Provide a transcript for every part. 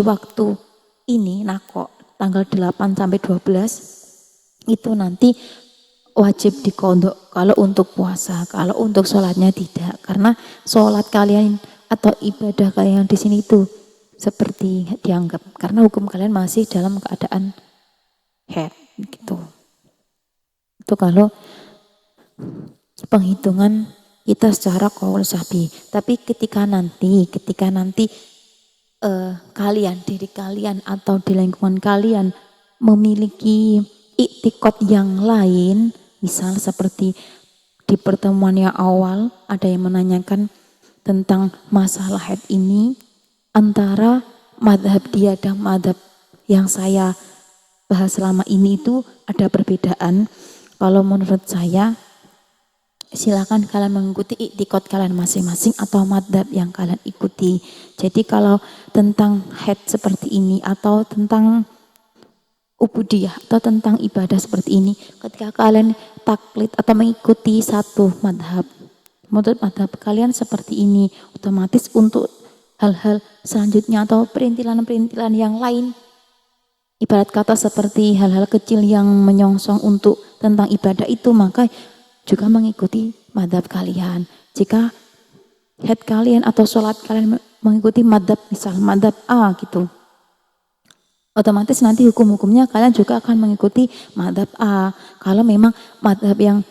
waktu ini nakok tanggal 8 sampai 12 itu nanti wajib dikodok kalau untuk puasa, kalau untuk sholatnya tidak, karena sholat kalian atau ibadah kalian di sini itu seperti dianggap karena hukum kalian masih dalam keadaan haid gitu. Itu kalau penghitungan kita secara qaul sahbi. Tapi ketika nanti diri kalian atau di lingkungan kalian memiliki iktikad yang lain, misal seperti di pertemuan yang awal ada yang menanyakan tentang masalah haid ini, antara madhab dia dan madhab yang saya bahas selama ini itu ada perbedaan. Kalau menurut saya silakan kalian mengikuti iktikad kalian masing-masing atau madhab yang kalian ikuti. Jadi kalau tentang haid seperti ini atau tentang ubudiyah atau tentang ibadah seperti ini, ketika kalian taklid atau mengikuti satu madhab, menurut madhab kalian seperti ini, otomatis untuk hal-hal selanjutnya atau perintilan-perintilan yang lain, ibarat kata seperti hal-hal kecil yang menyongsong untuk tentang ibadah itu, maka juga mengikuti madhab kalian. Jika haid kalian atau sholat kalian mengikuti madhab, misal madhab A gitu, otomatis nanti hukum-hukumnya kalian juga akan mengikuti madhab A. Kalau memang madhab yang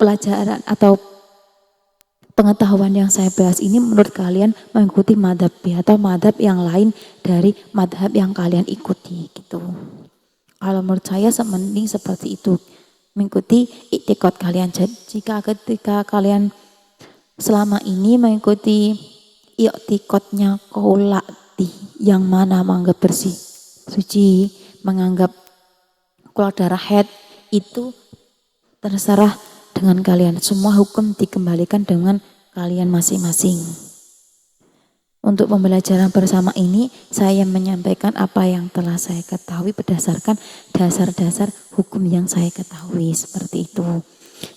pelajaran atau pengetahuan yang saya bahas ini menurut kalian mengikuti madhab B atau madhab yang lain dari madhab yang kalian ikuti gitu. Kalau menurut saya mending seperti itu, mengikuti iktikad kalian. Jika ketika kalian selama ini mengikuti iktikadnya qaulati, yang mana menganggap bersih, suci, menganggap keluar darah haid, itu terserah dengan kalian. Semua hukum dikembalikan dengan kalian masing-masing. Untuk pembelajaran bersama ini, saya menyampaikan apa yang telah saya ketahui berdasarkan dasar-dasar hukum yang saya ketahui, seperti itu.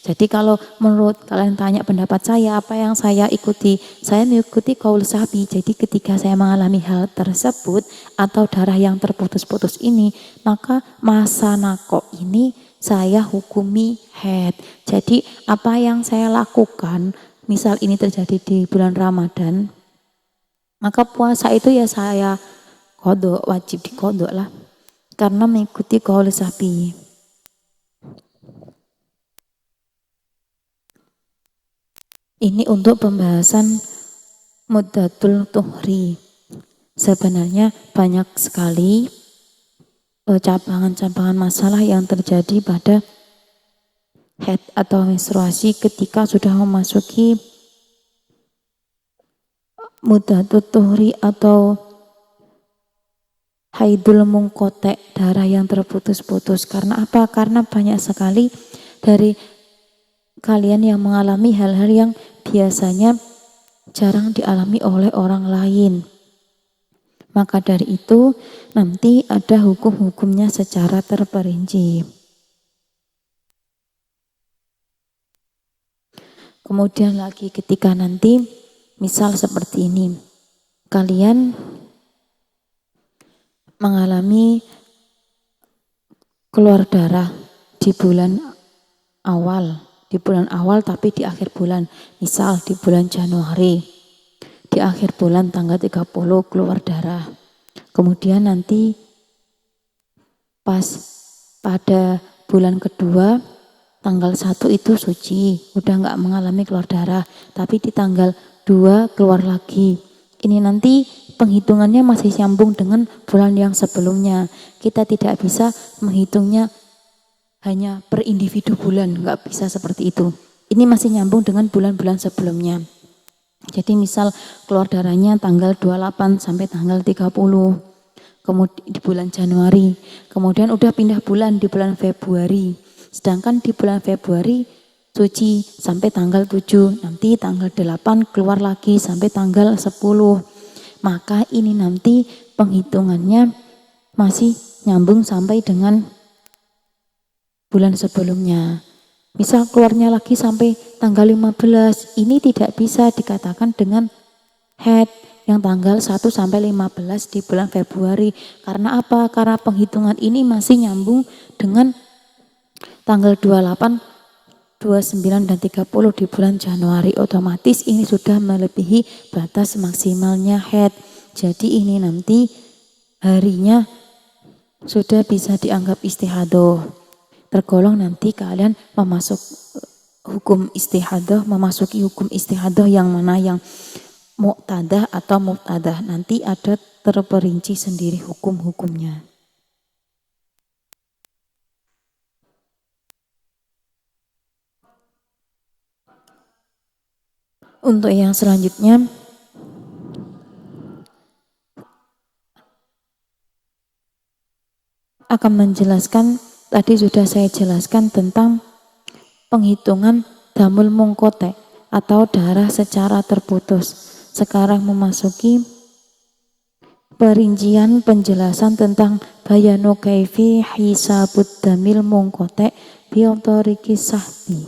Jadi kalau menurut kalian tanya pendapat saya, apa yang saya ikuti? Saya mengikuti qaul sahbi. Jadi ketika saya mengalami hal tersebut atau darah yang terputus-putus ini, maka masa nakok ini saya hukumi haid. Jadi apa yang saya lakukan, misal ini terjadi di bulan Ramadan, maka puasa itu ya saya kodok, wajib dikodok lah, karena mengikuti qaul sahbi. Ini untuk pembahasan muddatul tuhri. Sebenarnya banyak sekali cabangan-cabangan masalah yang terjadi pada haid atau menstruasi ketika sudah memasuki muddatul tuhri atau haidul mungkotek, darah yang terputus-putus. Karena apa? Karena banyak sekali dari kalian yang mengalami hal-hal yang biasanya jarang dialami oleh orang lain. Maka dari itu nanti ada hukum-hukumnya secara terperinci. Kemudian lagi ketika nanti misal seperti ini, kalian mengalami keluar darah di bulan awal tapi di akhir bulan, misal di bulan Januari, di akhir bulan tanggal 30 keluar darah. Kemudian nanti pas pada bulan kedua tanggal 1 itu suci, udah nggak mengalami keluar darah, tapi di tanggal 2 keluar lagi. Ini nanti penghitungannya masih nyambung dengan bulan yang sebelumnya. Kita tidak bisa menghitungnya hanya per individu bulan, nggak bisa seperti itu. Ini masih nyambung dengan bulan-bulan sebelumnya. Jadi misal keluar darahnya tanggal 28 sampai tanggal 30, kemudian di bulan Januari, kemudian udah pindah bulan di bulan Februari. Sedangkan di bulan Februari suci sampai tanggal 7, nanti tanggal 8 keluar lagi sampai tanggal 10. Maka ini nanti penghitungannya masih nyambung sampai dengan bulan sebelumnya. Misal keluarnya lagi sampai tanggal 15, ini tidak bisa dikatakan dengan haid yang tanggal 1 sampai 15 di bulan Februari. Karena apa? Karena penghitungan ini masih nyambung dengan tanggal 28, 29 dan 30 di bulan Januari. Otomatis ini sudah melebihi batas maksimalnya haid. Jadi ini nanti harinya sudah bisa dianggap istihadah. Tergolong nanti kalian memasuki hukum istihadah yang mana, yang muqtadah atau mubtadah. Nanti ada terperinci sendiri hukum-hukumnya. Untuk yang selanjutnya akan menjelaskan, tadi sudah saya jelaskan tentang penghitungan damul mungkote atau darah secara terputus. Sekarang memasuki perincian penjelasan tentang bayanu kaifi hisabud damil mungkote biotoriki sahbi,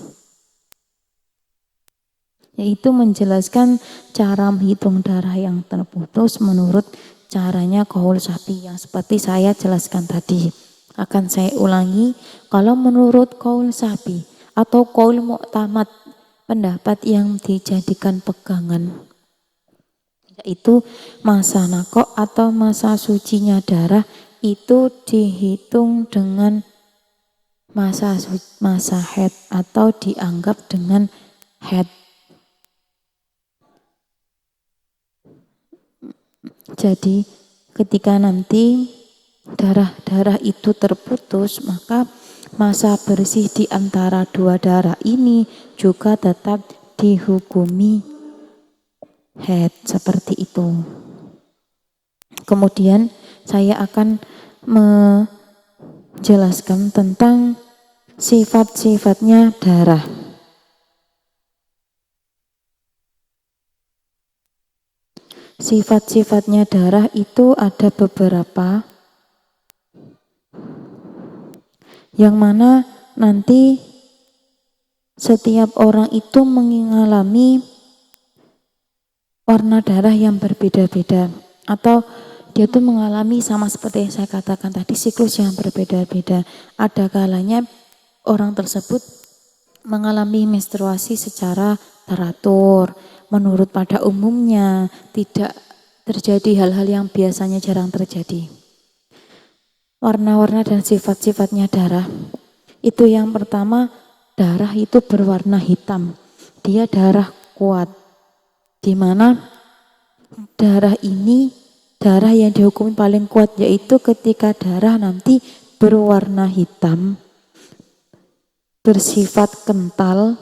yaitu menjelaskan cara menghitung darah yang terputus menurut caranya qaul sahbi yang seperti saya jelaskan tadi. Akan saya ulangi, kalau menurut qaul sahbi atau qaul mu'tamad, pendapat yang dijadikan pegangan, yaitu masa nakok atau masa sucinya darah itu dihitung dengan masa haid atau dianggap dengan haid. Jadi ketika nanti darah-darah itu terputus, maka masa bersih di antara dua darah ini juga tetap dihukumi haid, seperti itu. Kemudian saya akan menjelaskan tentang sifat-sifatnya darah. Sifat-sifatnya darah itu ada beberapa, yang mana nanti setiap orang itu mengalami warna darah yang berbeda-beda, atau dia tuh mengalami sama seperti yang saya katakan tadi, siklus yang berbeda-beda. Ada kalanya orang tersebut mengalami menstruasi secara teratur, menurut pada umumnya tidak terjadi hal-hal yang biasanya jarang terjadi. Warna-warna dan sifat-sifatnya darah. Itu yang pertama, darah itu berwarna hitam. Dia darah kuat. Di mana darah ini, darah yang dihukumi paling kuat, yaitu ketika darah nanti berwarna hitam, bersifat kental,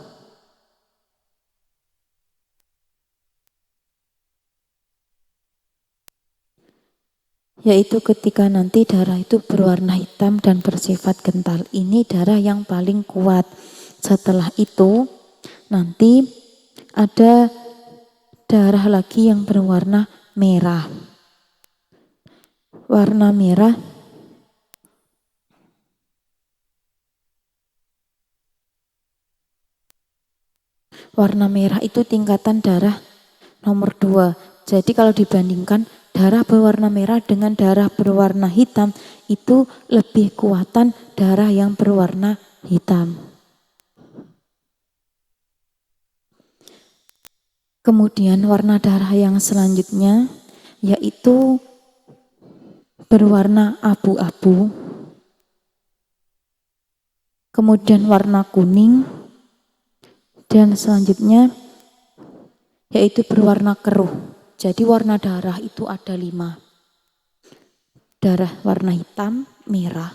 yaitu ketika nanti darah itu berwarna hitam dan bersifat kental. Ini darah yang paling kuat. Setelah itu nanti ada darah lagi yang berwarna merah. Warna merah itu tingkatan darah nomor 2. Jadi kalau dibandingkan darah berwarna merah dengan darah berwarna hitam, itu lebih kuatan darah yang berwarna hitam. Kemudian warna darah yang selanjutnya yaitu berwarna abu-abu, kemudian warna kuning, dan selanjutnya yaitu berwarna keruh. Jadi warna darah itu ada 5. Darah warna hitam, merah,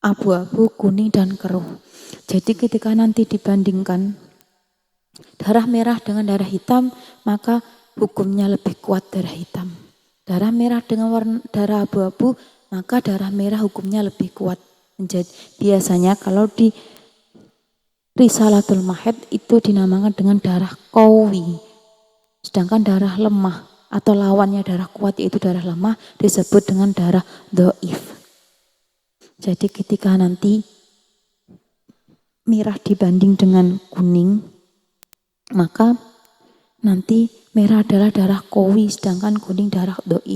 abu-abu, kuning, dan keruh. Jadi ketika nanti dibandingkan darah merah dengan darah hitam, maka hukumnya lebih kuat darah hitam. Darah merah dengan darah abu-abu, maka darah merah hukumnya lebih kuat. Jadi biasanya kalau di Risalatul Mahid itu dinamakan dengan darah qawi. Sedangkan darah lemah atau lawannya darah kuat yaitu darah lemah disebut dengan darah dhaif. Jadi ketika nanti merah dibanding dengan kuning, maka nanti merah adalah darah qawi sedangkan kuning darah doif.